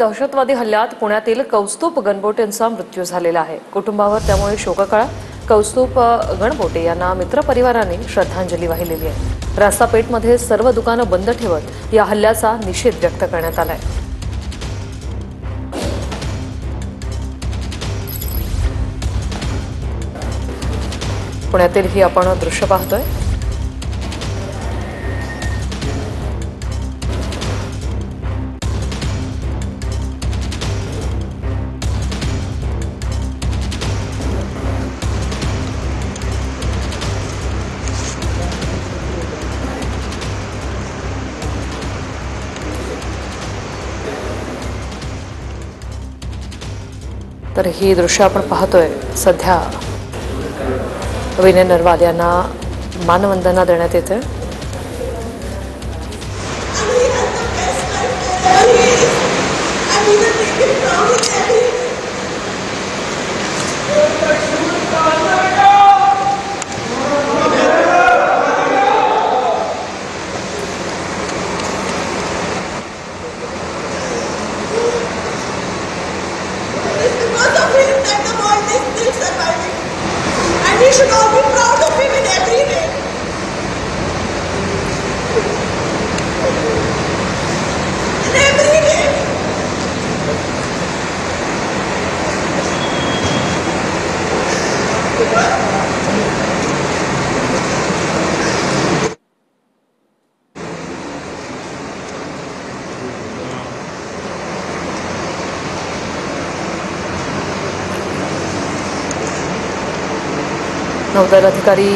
दहशतवादी हल्ल्यात पुण्यातील कौस्तुभ गणबोटे यांचा मृत्यू झालेला आहे। कुटुंबावर त्यामुळे शोककळा। कौस्तुभ गणबोटे यांना मित्रपरिवाराने श्रद्धांजली वाहिलेली आहे। रास्तापेठमध्ये सर्व दुकानं बंद ठेवत या हल्ल्याचा निषेध व्यक्त करण्यात आलाय। पुण्यातील ही आपण दृश्य पाहतोय। तर ही दृश्य आपण पाहतोय। सध्या विनय नरवाल यांना मानवंदना देण्यात येते। We should all be proud of him in every way. In every way. नौदल अधिकारी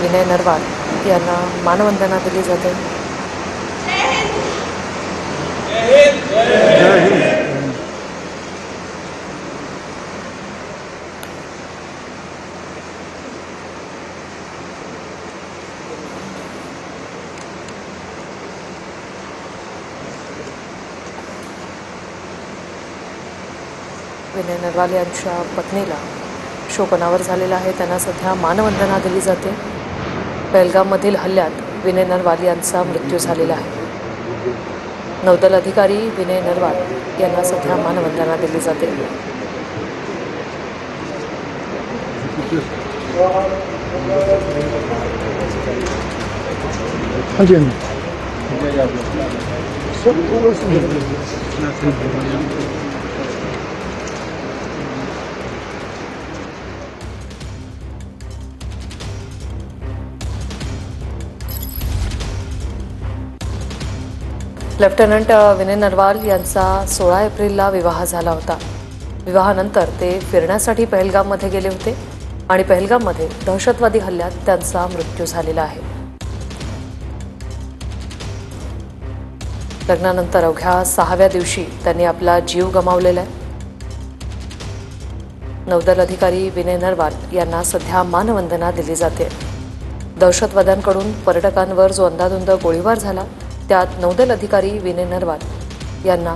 विनय नरवाल यांना मानवंदना दिली जाते। विनय नरवाल यांच्या पत्नीला शोक अनावर झालेला आहे। त्यांना सध्या मानवंदना दिली जाते। पहलगाममधील हल्ल्यात विनय नरवाल यांचा मृत्यू झालेला आहे। नौदल अधिकारी विनय नरवाल यांना सध्या मानवंदना दिली जाते। लेफ्टनंट विनय नरवाल यांचा 16 एप्रिलला विवाह झाला होता। विवाहानंतर ते फिरण्यासाठी पहलगाममध्ये गेले होते आणि पहलगाममध्ये दहशतवादी हल्ल्यात त्यांचा मृत्यू झालेला आहे। लग्नानंतर अवघ्या 6व्या दिवशी त्यांनी आपला जीव गमावलेला आहे। नौदल अधिकारी विनय नरवाल यांना सध्या मानवंदना दिली जाते। दहशतवाद्यांकडून पर्यटकांवर जो अंधाधुंद गोळीबार झाला त्यात नौदल अधिकारी विनय नरवाल यांना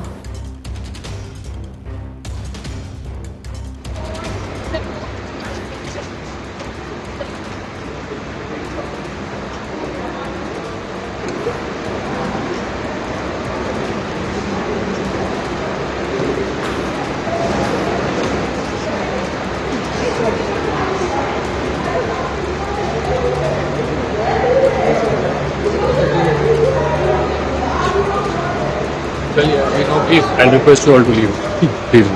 Please, I'll request you all to leave. Please.